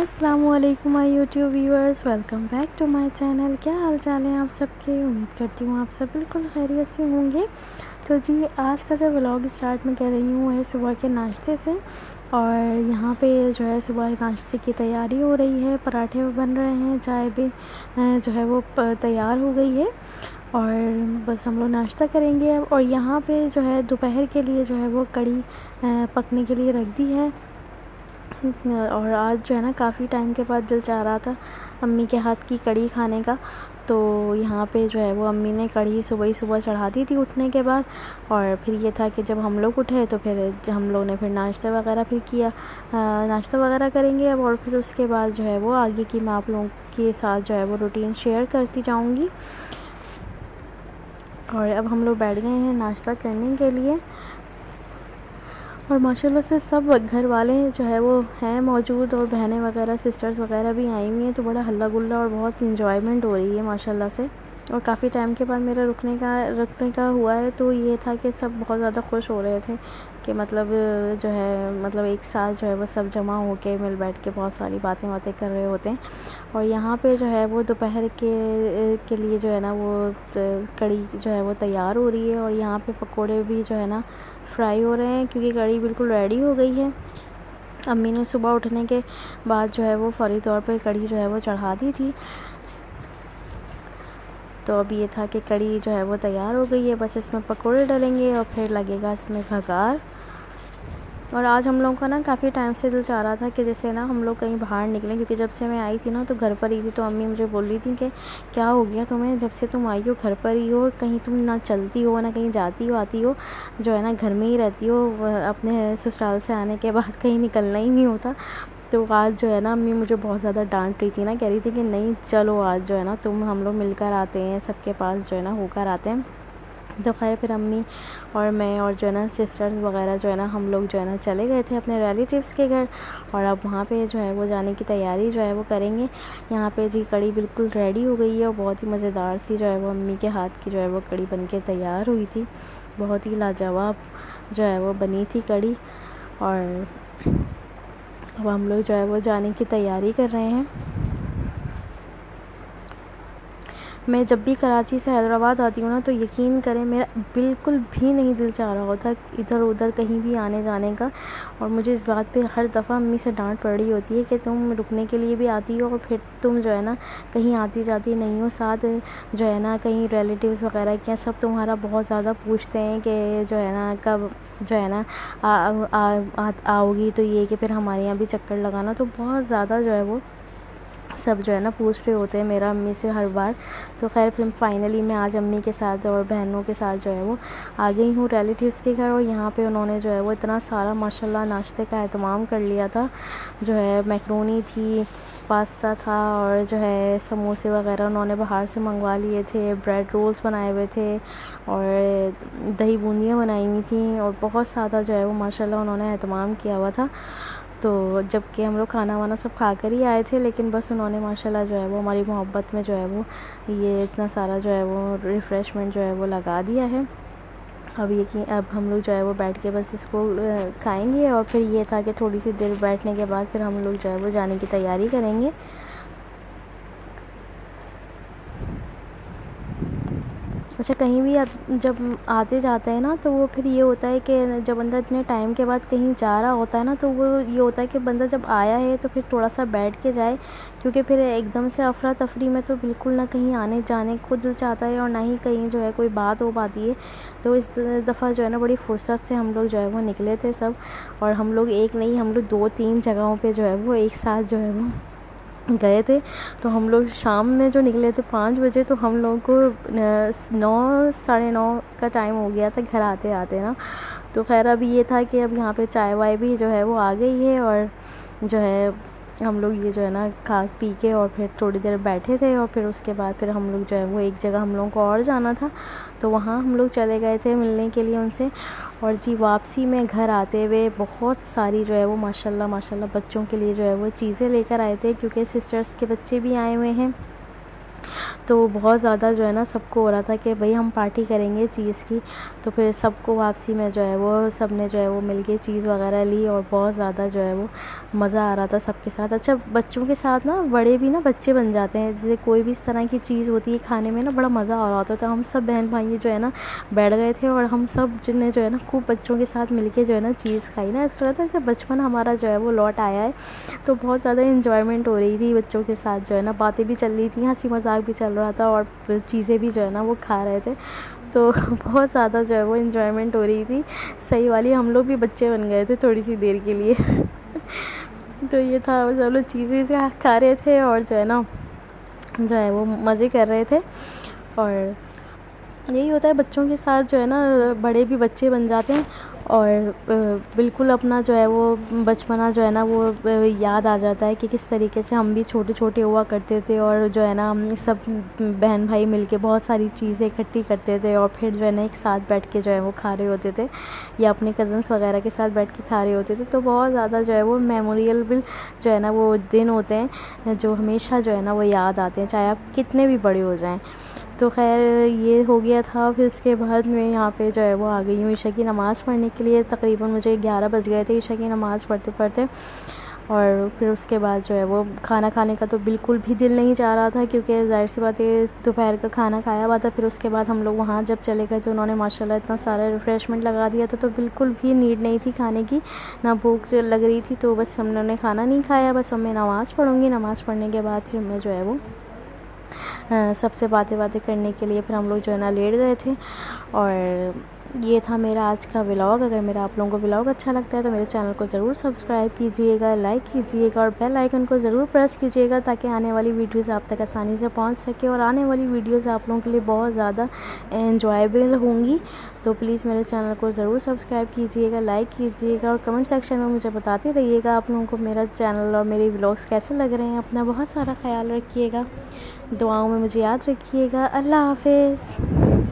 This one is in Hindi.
अस्सलामुअलैकुम my YouTube viewers, welcome back to my channel. क्या हाल चाल है आप सबके? उम्मीद करती हूँ आप सब बिल्कुल खैरियत से होंगे। तो जी, आज का जो व्लॉग स्टार्ट मैं कर रही हूँ है सुबह के नाश्ते से। और यहाँ पे जो है सुबह नाश्ते की तैयारी हो रही है, पराठे बन रहे हैं, चाय भी जो है वो तैयार हो गई है और बस हम लोग नाश्ता करेंगे अब। और यहाँ पे जो है दोपहर के लिए जो है वो कढ़ी पकने के लिए रख दी है। और आज जो है ना काफ़ी टाइम के बाद दिल चाह रहा था अम्मी के हाथ की कढ़ी खाने का। तो यहाँ पे जो है वो अम्मी ने कढ़ी सुबह ही सुबह चढ़ा दी थी उठने के बाद। और फिर ये था कि जब हम लोग उठे तो फिर हम लोग ने फिर नाश्ता वगैरह फिर किया। नाश्ता वगैरह करेंगे अब, और फिर उसके बाद जो है वो आगे की मैं आप लोगों के साथ जो है वो रूटीन शेयर करती जाऊँगी। और अब हम लोग बैठ गए हैं नाश्ता करने के लिए। और माशाल्लाह से सब घर वाले जो है वो हैं मौजूद, और बहनें वगैरह सिस्टर्स वगैरह भी आई हुई हैं। तो बड़ा हल्ला गुल्ला और बहुत इंजॉयमेंट हो रही है माशाल्लाह से। और काफ़ी टाइम के बाद मेरा रुकने का हुआ है, तो ये था कि सब बहुत ज़्यादा खुश हो रहे थे कि मतलब जो है मतलब एक साथ जो है वो सब जमा हो के मिल बैठ के बहुत सारी बातें कर रहे होते हैं। और यहाँ पे जो है वो दोपहर के लिए जो है ना वो कढ़ी जो है वो तैयार हो रही है। और यहाँ पे पकोड़े भी जो है ना फ्राई हो रहे हैं, क्योंकि कढ़ी बिल्कुल रेडी हो गई है। अम्मी ने सुबह उठने के बाद जो है वो फौरी तौर पे कढ़ी जो है वो चढ़ा दी थी। तो अब ये था कि कढ़ी जो है वो तैयार हो गई है, बस इसमें पकोड़े डलेंगे और फिर लगेगा इसमें भगार। और आज हम लोगों का ना काफ़ी टाइम से दिल चाह रहा था कि जैसे ना हम लोग कहीं बाहर निकलें, क्योंकि जब से मैं आई थी ना तो घर पर ही थी। तो अम्मी मुझे बोल रही थी कि क्या हो गया तुम्हें, जब से तुम आई हो घर पर ही हो, कहीं तुम ना चलती हो ना कहीं जाती हो आती हो, जो है ना घर में ही रहती हो। अपने ससुराल से आने के बाद कहीं निकलना ही नहीं होता। तो आज जो है ना अम्मी मुझे बहुत ज़्यादा डांट रही थी ना, कह रही थी कि नहीं चलो आज जो है ना हम लोग मिलकर आते हैं, सबके पास जो है ना होकर आते हैं। तो खैर फिर अम्मी और मैं और जो है ना सिस्टर्स वगैरह जो है ना हम लोग जो है ना चले गए थे अपने रिलेटिव्स के घर। और अब वहाँ पे जो है वो जाने की तैयारी जो है वो करेंगे। यहाँ पे जी कढ़ी बिल्कुल रेडी हो गई है और बहुत ही मज़ेदार सी जो है वो अम्मी के हाथ की जो है वो कढ़ी बन के तैयार हुई थी। बहुत ही लाजवाब जो है वो बनी थी कढ़ी। और अब हम लोग जो है वो जाने की तैयारी कर रहे हैं। मैं जब भी कराची से हैदराबाद आती हूँ ना तो यकीन करें मेरा बिल्कुल भी नहीं दिल चाह रहा होता इधर उधर कहीं भी आने जाने का। और मुझे इस बात पे हर दफ़ा अम्मी से डांट पड़ रही होती है कि तुम रुकने के लिए भी आती हो और फिर तुम जो है ना कहीं आती जाती नहीं हो, साथ जो है ना कहीं रिलेटिव्स वगैरह के सब तुम्हारा बहुत ज़्यादा पूछते हैं कि जो है ना कब जो है ना आओगी, तो ये कि फिर हमारे यहाँ भी चक्कर लगाना। तो बहुत ज़्यादा जो है वो सब जो है ना पूछ रहे होते हैं मेरा अम्मी से हर बार। तो खैर फिर फाइनली मैं आज अम्मी के साथ और बहनों के साथ जो है वो आ गई हूँ रिलेटिव्स के घर। और यहाँ पे उन्होंने जो है वो इतना सारा माशाल्लाह नाश्ते का एहतमाम कर लिया था। जो है मैक्रोनी थी, पास्ता था, और जो है समोसे वगैरह उन्होंने बाहर से मंगवा लिए थे, ब्रेड रोल्स बनाए हुए थे और दही बूंदियाँ बनाई हुई थी। और बहुत सारा जो है वो माशाल्लाह उन्होंने एहतमाम किया हुआ था। तो जबकि हम लोग खाना वाना सब खा कर ही आए थे, लेकिन बस उन्होंने माशाल्लाह जो है वो हमारी मोहब्बत में जो है वो ये इतना सारा जो है वो रिफ़्रेशमेंट जो है वो लगा दिया है। अब हम लोग जो है वो बैठ के बस इसको खाएंगे। और फिर ये था कि थोड़ी सी देर बैठने के बाद फिर हम लोग जो है वो जाने की तैयारी करेंगे। अच्छा, कहीं भी जब आते जाते हैं ना तो वो फिर ये होता है कि जब बंदा इतने टाइम के बाद कहीं जा रहा होता है ना तो वो ये होता है कि बंदा जब आया है तो फिर थोड़ा सा बैठ के जाए, क्योंकि फिर एकदम से अफरा तफरी में तो बिल्कुल ना कहीं आने जाने को दिल चाहता है और ना ही कहीं जो है कोई बात हो पाती है। तो इस दफ़ा जो है ना बड़ी फुर्सत से हम लोग जो है वो निकले थे सब। और हम लोग एक नहीं, हम लोग 2-3 जगहों पर जो है वो एक साथ जो है वो गए थे। तो हम लोग शाम में जो निकले थे 5 बजे, तो हम लोगों को 9 साढ़े 9 का टाइम हो गया था घर आते आते ना। तो खैर अभी ये था कि अब यहाँ पे चाय वाय भी जो है वो आ गई है। और जो है हम लोग ये जो है ना खा पी के और फिर थोड़ी देर बैठे थे। और फिर उसके बाद फिर हम लोग जो है वो एक जगह हम लोगों को और जाना था, तो वहाँ हम लोग चले गए थे मिलने के लिए उनसे। और जी वापसी में घर आते हुए बहुत सारी जो है वो माशाल्लाह बच्चों के लिए जो है वो चीज़ें लेकर आए थे, क्योंकि सिस्टर्स के बच्चे भी आए हुए हैं। तो बहुत ज़्यादा जो है ना सबको हो रहा था कि भाई हम पार्टी करेंगे चीज़ की। तो फिर सबको वापसी में जो है वो सब ने जो है वो मिल के चीज़ वगैरह ली और बहुत ज़्यादा जो है वो मज़ा आ रहा था सबके साथ। अच्छा, बच्चों के साथ ना बड़े भी ना बच्चे बन जाते हैं। जैसे कोई भी इस तरह की चीज़ होती है खाने में ना बड़ा मज़ा आ रहा होता है। तो हम सब बहन भाई जो है ना बैठ गए थे और हम सब जिनने जो है ना खूब बच्चों के साथ मिल के जो है ना चीज़ खाई ना, ऐसा लगा था जैसे बचपन हमारा जो है वो लौट आया है। तो बहुत ज़्यादा इन्जॉयमेंट हो रही थी बच्चों के साथ, जो है ना बातें भी चल रही थी, हंसी मजाक भी चल रहा था और चीज़ें भी जो है ना वो खा रहे थे। तो बहुत ज़्यादा जो है वो इन्जॉयमेंट हो रही थी सही वाली। हम लोग भी बच्चे बन गए थे थोड़ी सी देर के लिए। तो ये था, सब लोग चीज़ें खा रहे थे और जो है ना जो है वो मज़े कर रहे थे। और यही होता है बच्चों के साथ, जो है ना बड़े भी बच्चे बन जाते हैं और बिल्कुल अपना जो है वो बचपना जो है ना वो याद आ जाता है कि किस तरीके से हम भी छोटे छोटे हुआ करते थे। और जो है ना हम सब बहन भाई मिलके बहुत सारी चीज़ें इकट्ठी करते थे और फिर जो है ना एक साथ बैठ के जो है वो खा रहे होते थे या अपने कज़न्स वगैरह के साथ बैठ के खा रहे होते थे। तो बहुत ज़्यादा जो है वो मेमोरेबल जो है ना वो दिन होते हैं जो हमेशा जो है ना वो याद आते हैं, चाहे आप कितने भी बड़े हो जाएँ। तो खैर ये हो गया था। फिर उसके बाद मैं यहाँ पे जो है वो आ गई हूँ ईशा की नमाज़ पढ़ने के लिए। तकरीबन मुझे 11 बज गए थे ईशा की नमाज़ पढ़ते पढ़ते। और फिर उसके बाद जो है वो खाना खाने का तो बिल्कुल भी दिल नहीं चाह रहा था, क्योंकि ज़ाहिर सी बात है दोपहर का खाना खाया हुआ था। फिर उसके बाद हम लोग वहाँ जब चले गए तो उन्होंने माशाल्लाह इतना सारा रिफ़्रेशमेंट लगा दिया था, तो बिल्कुल भी नीड नहीं थी खाने की, ना भूख लग रही थी। तो बस हमने खाना नहीं खाया, बस अब मैं नमाज़ पढ़ूँगी। नमाज़ पढ़ने के बाद फिर मैं जो है वो सबसे बातें करने के लिए फिर हम लोग जो है ना लेट गए थे। और ये था मेरा आज का व्लॉग। अगर मेरा आप लोगों को व्लॉग अच्छा लगता है तो मेरे चैनल को ज़रूर सब्सक्राइब कीजिएगा, लाइक कीजिएगा और बेल आइकन को ज़रूर प्रेस कीजिएगा, ताकि आने वाली वीडियोज़ आप तक आसानी से पहुंच सके। और आने वाली वीडियोज़ आप लोगों के लिए बहुत ज़्यादा एन्जॉयबल होंगी। तो प्लीज़ मेरे चैनल को ज़रूर सब्सक्राइब कीजिएगा, लाइक कीजिएगा और कमेंट सेक्शन में मुझे बताते रहिएगा आप लोगों को मेरा चैनल और मेरे व्लॉग्स कैसे लग रहे हैं। अपना बहुत सारा ख्याल रखिएगा, दुआओं में मुझे याद रखिएगा। अल्लाह हाफ़िज़।